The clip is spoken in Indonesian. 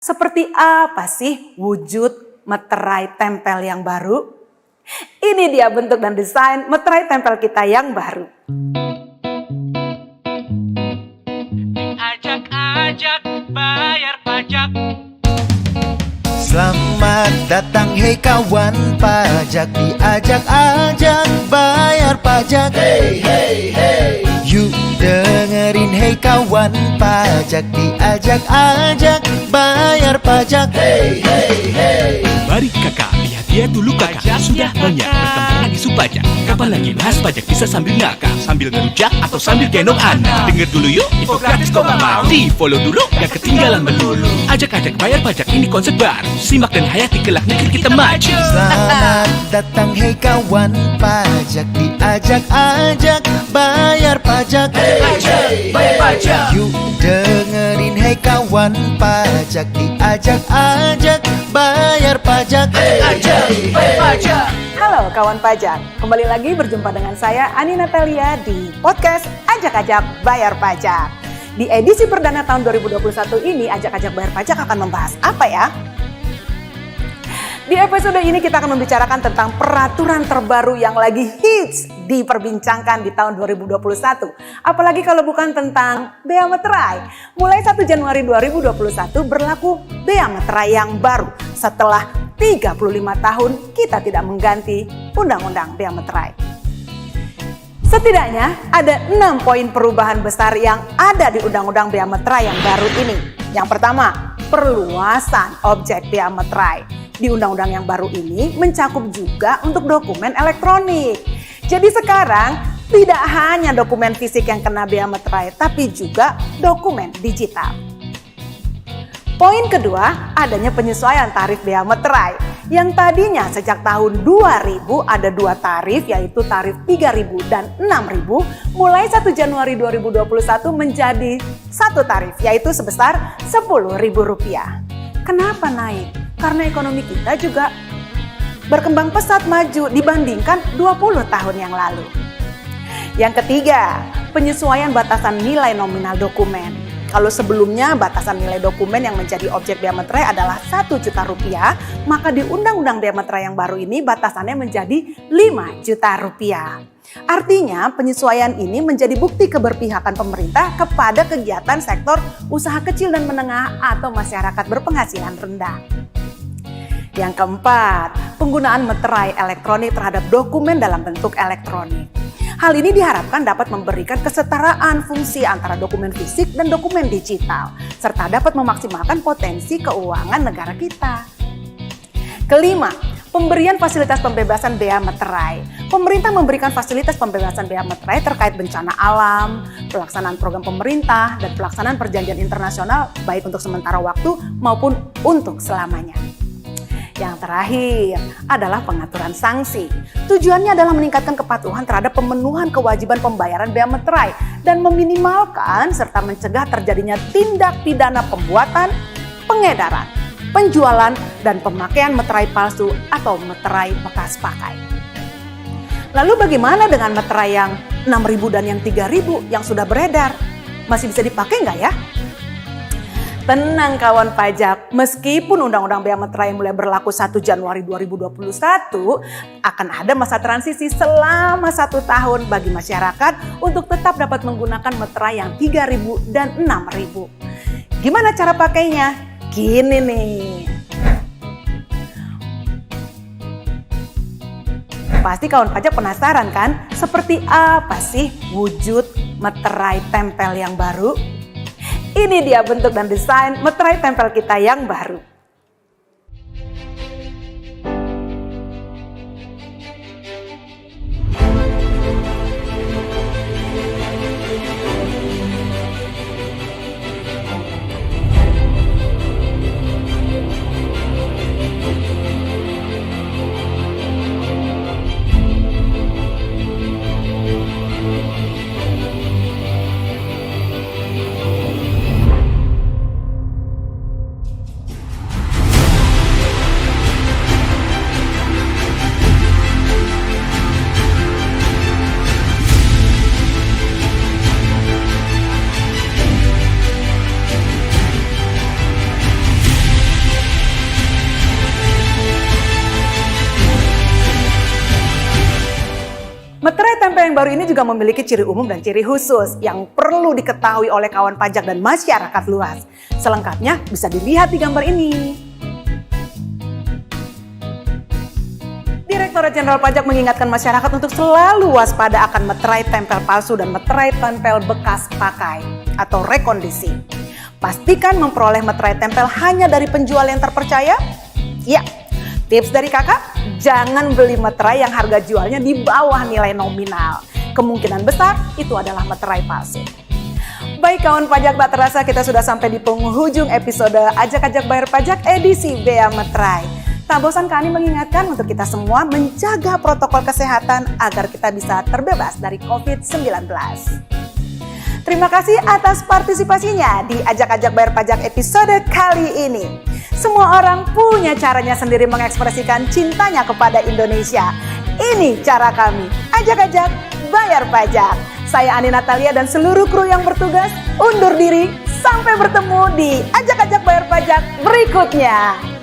Seperti apa sih wujud meterai tempel yang baru? Ini dia bentuk dan desain meterai tempel kita yang baru. Diajak-ajak bayar pajak. Selamat datang hei kawan pajak, diajak-ajak bayar pajak. Hey hey hey, yuk dengerin hei kawan pajak, diajak-ajak bayar pajak. Hey hey hey, Mari kakak, lihat dia dulu kakak. Sudah banyak berkembang isu pajak. Kapan lagi bahas pajak bisa sambil ngakak, sambil ngerujak atau sambil gendong anak. Dengar dulu yuk, info gratis kok gak mau. Di follow dulu, gak ketinggalan melulu. Ajak-ajak bayar pajak, ini konsep baru. Simak dan hayati kelak negeri kita maju. selamat datang hei kawan pajak, diajak-ajak bayar pajak. Hey hey, bayar pajak. yuk dengerin hei kawan pajak, diajak-ajak bayar pajak. Hey hey, bayar pajak. Halo kawan pajak, kembali lagi berjumpa dengan saya Ani Natalia di podcast Ajak-Ajak Bayar Pajak. Di edisi perdana tahun 2021 ini, Ajak-Ajak Bayar Pajak akan membahas apa ya? Di episode ini kita akan membicarakan tentang peraturan terbaru yang lagi hits diperbincangkan di tahun 2021. Apalagi kalau bukan tentang bea meterai. Mulai 1 Januari 2021 berlaku bea meterai yang baru setelah 35 tahun kita tidak mengganti Undang-Undang Bea Meterai. Setidaknya ada 6 poin perubahan besar yang ada di Undang-Undang Bea Meterai yang baru ini. Yang pertama, perluasan objek bea meterai. Di undang-undang yang baru ini mencakup juga untuk dokumen elektronik. Jadi sekarang tidak hanya dokumen fisik yang kena bea meterai, tapi juga dokumen digital. Poin kedua, adanya penyesuaian tarif bea meterai. Yang tadinya sejak tahun 2000 ada 2 tarif, yaitu tarif 3.000 dan 6.000, mulai 1 Januari 2021 menjadi 1 tarif, yaitu sebesar Rp10.000. Kenapa naik? Karena ekonomi kita juga berkembang pesat maju dibandingkan 20 tahun yang lalu. Yang ketiga, penyesuaian batasan nilai nominal dokumen. Kalau sebelumnya batasan nilai dokumen yang menjadi objek bea meterai adalah Rp1 juta, maka di Undang-Undang Bea Meterai yang baru ini batasannya menjadi Rp5 juta. Artinya penyesuaian ini menjadi bukti keberpihakan pemerintah kepada kegiatan sektor usaha kecil dan menengah atau masyarakat berpenghasilan rendah. Yang keempat, penggunaan meterai elektronik terhadap dokumen dalam bentuk elektronik. Hal ini diharapkan dapat memberikan kesetaraan fungsi antara dokumen fisik dan dokumen digital, serta dapat memaksimalkan potensi keuangan negara kita. Kelima, pemberian fasilitas pembebasan bea meterai. Pemerintah memberikan fasilitas pembebasan bea meterai terkait bencana alam, pelaksanaan program pemerintah, dan pelaksanaan perjanjian internasional baik untuk sementara waktu maupun untuk selamanya. Yang terakhir adalah pengaturan sanksi. Tujuannya adalah meningkatkan kepatuhan terhadap pemenuhan kewajiban pembayaran bea meterai dan meminimalkan serta mencegah terjadinya tindak pidana pembuatan, pengedaran, penjualan, dan pemakaian meterai palsu atau meterai bekas pakai. Lalu bagaimana dengan meterai yang 6.000 dan yang 3.000 yang sudah beredar? Masih bisa dipakai nggak ya? Tenang kawan pajak, meskipun Undang-Undang Bea Meterai mulai berlaku 1 Januari 2021, akan ada masa transisi selama 1 tahun bagi masyarakat untuk tetap dapat menggunakan meterai yang 3.000 dan 6.000. Gimana cara pakainya? Gini nih. Pasti kawan pajak penasaran kan? Seperti apa sih wujud meterai tempel yang baru? Ini dia bentuk dan desain meterai tempel kita yang baru. yang baru ini juga memiliki ciri umum dan ciri khusus yang perlu diketahui oleh kawan pajak dan masyarakat luas. Selengkapnya bisa dilihat di gambar ini. Direktorat Jenderal Pajak mengingatkan masyarakat untuk selalu waspada akan meterai tempel palsu dan meterai tempel bekas pakai atau rekondisi. Pastikan memperoleh meterai tempel hanya dari penjual yang terpercaya. Ya, tips dari kakak, jangan beli meterai yang harga jualnya di bawah nilai nominal. Kemungkinan besar itu adalah meterai palsu. Baik kawan pajak, tak terasa kita sudah sampai di penghujung episode Ajak-Ajak Bayar Pajak edisi Bea Meterai. Tak bosan kami mengingatkan untuk kita semua menjaga protokol kesehatan agar kita bisa terbebas dari COVID-19. Terima kasih atas partisipasinya di Ajak-Ajak Bayar Pajak episode kali ini. Semua orang punya caranya sendiri mengekspresikan cintanya kepada Indonesia. Ini cara kami, Ajak-Ajak Bayar Pajak. Saya Ani Natalia dan seluruh kru yang bertugas undur diri. Sampai bertemu di Ajak-Ajak Bayar Pajak berikutnya.